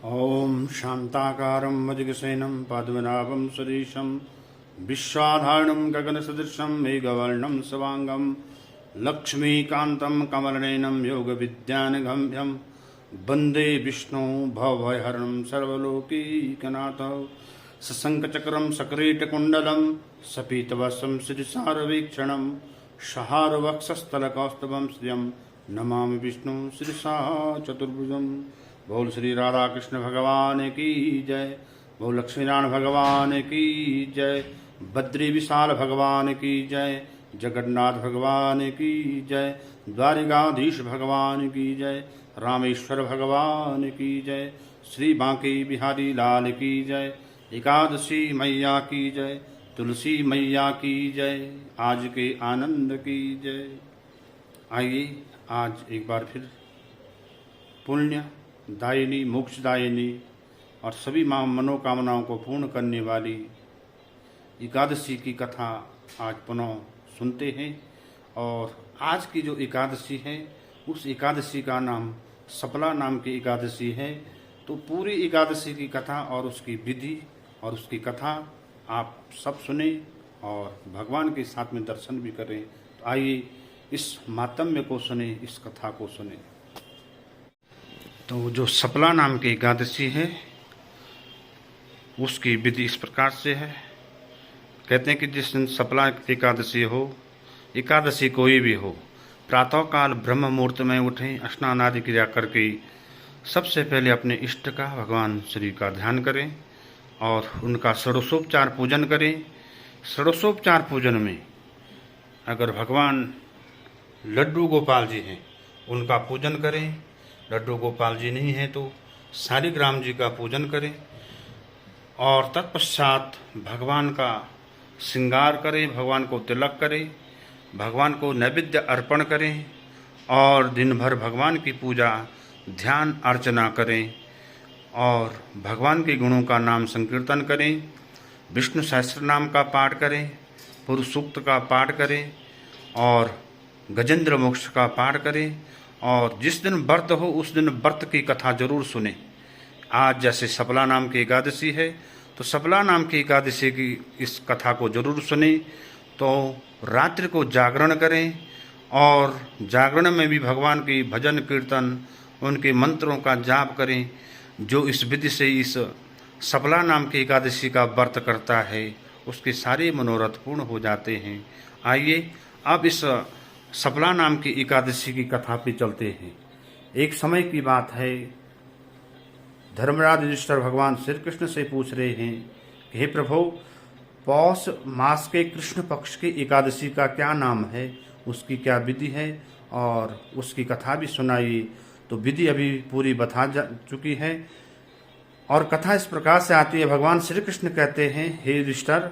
ॐ शान्ताकारं भुजगशयनं पद्मनाभं सुरेशं विश्वाधारणं गगनसदृशं मेघवर्णं शुभांगं लक्ष्मीकान्तं कमलनयनं योगविद्यानगम्यं वन्दे विष्णु भवभयहरणं सर्वलोकैकनाथं सशङ्खचक्रं सकिरीटकुण्डलं सपीतवसं श्रीसारवीक्षणं सहारवक्षस्थलकौस्तुभं श्रियं नमामि विष्णु श्रीसा चतुर्भुजं। बोल श्री राधा कृष्ण भगवान की जय, बोल लक्ष्मीनारायण भगवान की जय, बद्री विशाल भगवान की जय, जगन्नाथ भगवान की जय, द्वारिकाधीश भगवान की जय, रामेश्वर भगवान की जय, श्री बांके बिहारी लाल की जय, एकादशी मैया की जय, तुलसी मैया की जय, आज के आनंद की जय। आइए आज एक बार फिर पुण्य दायिनी मोक्षदायिनी और सभी मनोकामनाओं को पूर्ण करने वाली एकादशी की कथा आज पुनः सुनते हैं। और आज की जो एकादशी है उस एकादशी का नाम सपला नाम की एकादशी है। तो पूरी एकादशी की कथा और उसकी विधि और उसकी कथा आप सब सुने और भगवान के साथ में दर्शन भी करें। तो आइए इस मातम्य को सुने, इस कथा को सुने। तो जो सपला नाम की एकादशी है उसकी विधि इस प्रकार से है। कहते हैं कि जिस दिन सपला एकादशी हो, एकादशी कोई भी हो, प्रातःकाल ब्रह्म मुहूर्त में उठें, स्नान आदि क्रिया करके सबसे पहले अपने इष्ट का भगवान श्री का ध्यान करें और उनका षोडशोपचार पूजन करें। षोडशोपचार पूजन में अगर भगवान लड्डू गोपाल जी हैं उनका पूजन करें, लड्डू गोपाल जी नहीं है तो शालिग्राम जी का पूजन करें और तत्पश्चात भगवान का श्रृंगार करें, भगवान को तिलक करें, भगवान को नैवेद्य अर्पण करें और दिन भर भगवान की पूजा ध्यान अर्चना करें और भगवान के गुणों का नाम संकीर्तन करें, विष्णु सहस्त्र नाम का पाठ करें, पुरुष सूक्त का पाठ करें और गजेंद्र मोक्ष का पाठ करें। और जिस दिन व्रत हो उस दिन व्रत की कथा जरूर सुने। आज जैसे सपला नाम की एकादशी है तो सपला नाम की एकादशी की इस कथा को जरूर सुने। तो रात्रि को जागरण करें और जागरण में भी भगवान की भजन कीर्तन उनके मंत्रों का जाप करें। जो इस विधि से इस सपला नाम की एकादशी का व्रत करता है उसके सारे मनोरथ पूर्ण हो जाते हैं। आइए अब इस सपला नाम की एकादशी की कथा पे चलते हैं। एक समय की बात है, धर्मराज युधिष्ठिर भगवान श्री कृष्ण से पूछ रहे हैं कि हे प्रभु, पौष मास के कृष्ण पक्ष की एकादशी का क्या नाम है, उसकी क्या विधि है और उसकी कथा भी सुनाइए। तो विधि अभी पूरी बता चुकी है और कथा इस प्रकार से आती है। भगवान श्री कृष्ण कहते हैं, हे युधिष्ठिर,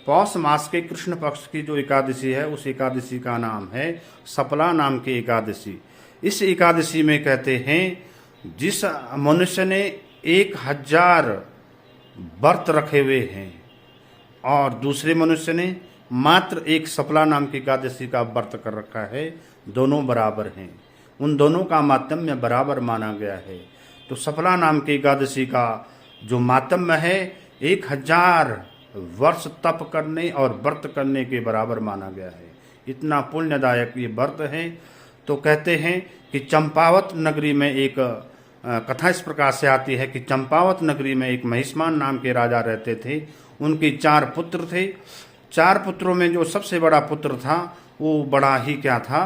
पौष मास के कृष्ण पक्ष की जो एकादशी है उस एकादशी का नाम है सपला नाम की एकादशी। इस एकादशी में कहते हैं जिस मनुष्य ने 1000 व्रत रखे हुए हैं और दूसरे मनुष्य ने मात्र एक सपला नाम की एकादशी का व्रत कर रखा है, दोनों बराबर हैं, उन दोनों का मातम्य बराबर माना गया है। तो सपला नाम की एकादशी का जो मातम्य है 1000 वर्ष तप करने और व्रत करने के बराबर माना गया है। इतना पुण्यदायक ये व्रत है। तो कहते हैं कि चंपावत नगरी में एक कथा इस प्रकार से आती है कि चंपावत नगरी में एक महिष्मान नाम के राजा रहते थे। उनके 4 पुत्र थे। 4 पुत्रों में जो सबसे बड़ा पुत्र था वो बड़ा ही क्या था,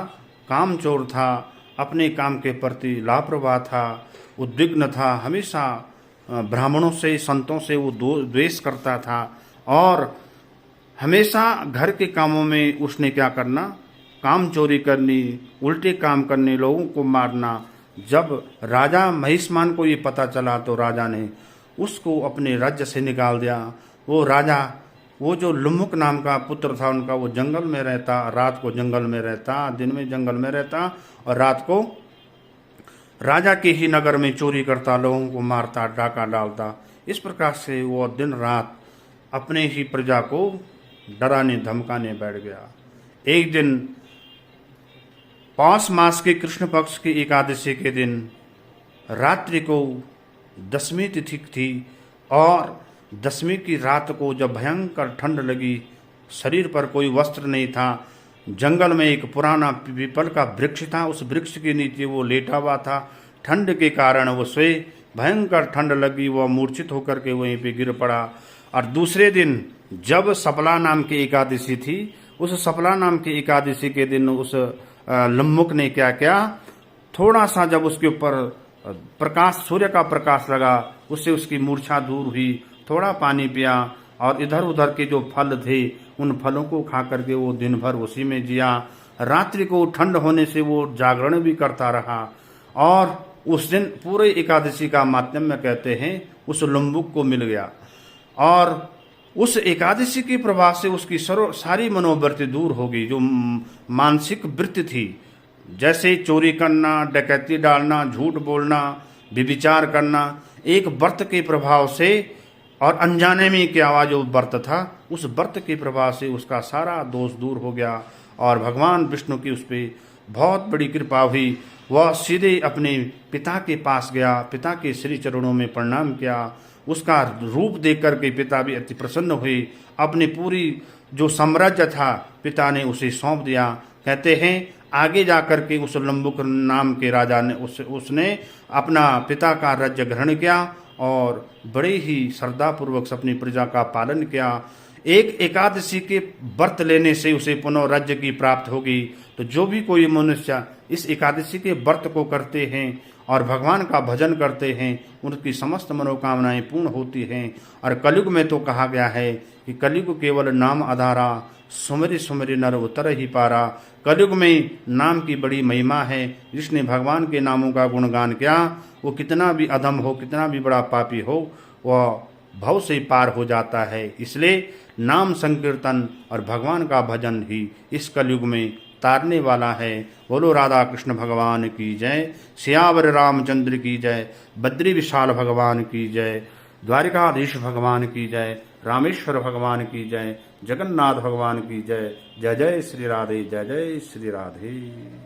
कामचोर था, अपने काम के प्रति लापरवाह था, उद्विग्न था, हमेशा ब्राह्मणों से संतों से वो द्वेष करता था और हमेशा घर के कामों में उसने क्या करना, काम चोरी करनी, उल्टे काम करने, लोगों को मारना। जब राजा महिष्मान को ये पता चला तो राजा ने उसको अपने राज्य से निकाल दिया। वो राजा, वो जो लुम्मुक नाम का पुत्र था उनका, वो जंगल में रहता, रात को जंगल में रहता, दिन में जंगल में रहता और रात को राजा के ही नगर में चोरी करता, लोगों को मारता, डाका डालता। इस प्रकार से वो दिन रात अपने ही प्रजा को डराने धमकाने बैठ गया। एक दिन पौष मास के कृष्ण पक्ष की एकादशी के दिन रात्रि को दसवीं तिथि थी और दसवीं की रात को जब भयंकर ठंड लगी, शरीर पर कोई वस्त्र नहीं था, जंगल में एक पुराना पीपल का वृक्ष था, उस वृक्ष के नीचे वो लेटा हुआ था। ठंड के कारण वो सोए, भयंकर ठंड लगी, वह मूर्छित होकर के वहीं पे गिर पड़ा। और दूसरे दिन जब सपला नाम की एकादशी थी, उस सपला नाम की एकादशी के दिन उस लम्मुक ने क्या किया, थोड़ा सा जब उसके ऊपर प्रकाश, सूर्य का प्रकाश लगा, उससे उसकी मूर्छा दूर हुई। थोड़ा पानी पिया और इधर उधर के जो फल थे उन फलों को खा करके वो दिन भर उसी में जिया। रात्रि को ठंड होने से वो जागरण भी करता रहा। और उस दिन पूरे एकादशी का माध्यम कहते हैं उस लम्बुक को मिल गया। और उस एकादशी के प्रभाव से उसकी सारी मनोवृत्ति दूर हो गई। जो मानसिक वृत्ति थी, जैसे चोरी करना, डकैती डालना, झूठ बोलना, व्यभिचार करना, एक व्रत के प्रभाव से और अनजाने में क्या हुआ, जो व्रत था उस व्रत के प्रभाव से उसका सारा दोष दूर हो गया। और भगवान विष्णु की उस पर बहुत बड़ी कृपा हुई। वह सीधे अपने पिता के पास गया, पिता के श्री चरणों में प्रणाम किया। उसका रूप देख करके पिता भी अति प्रसन्न हुए। अपनी पूरी जो साम्राज्य था पिता ने उसे सौंप दिया। कहते हैं आगे जाकर के उस लम्बुक नाम के राजा ने उसने अपना पिता का राज्य ग्रहण किया और बड़े ही श्रद्धापूर्वक अपनी प्रजा का पालन किया। एक एकादशी के व्रत लेने से उसे पुनः राज्य की प्राप्त होगी। तो जो भी कोई मनुष्य इस एकादशी के व्रत को करते हैं और भगवान का भजन करते हैं, उनकी समस्त मनोकामनाएं पूर्ण होती हैं। और कलयुग में तो कहा गया है कि कलयुग केवल नाम आधारा, सुमरि सुमरि नर उतर ही पारा। कलयुग में नाम की बड़ी महिमा है। जिसने भगवान के नामों का गुणगान किया, वो कितना भी अधम हो, कितना भी बड़ा पापी हो, वह भव से पार हो जाता है। इसलिए नाम संकीर्तन और भगवान का भजन ही इस कलयुग में तारने वाला है। बोलो राधा कृष्ण भगवान की जय, सियावर रामचंद्र की जय, बद्री विशाल भगवान की जय, द्वारिकाधीश भगवान की जय, रामेश्वर भगवान की जय, जगन्नाथ भगवान की जय। जय जय श्री राधे, जय जय श्री राधे।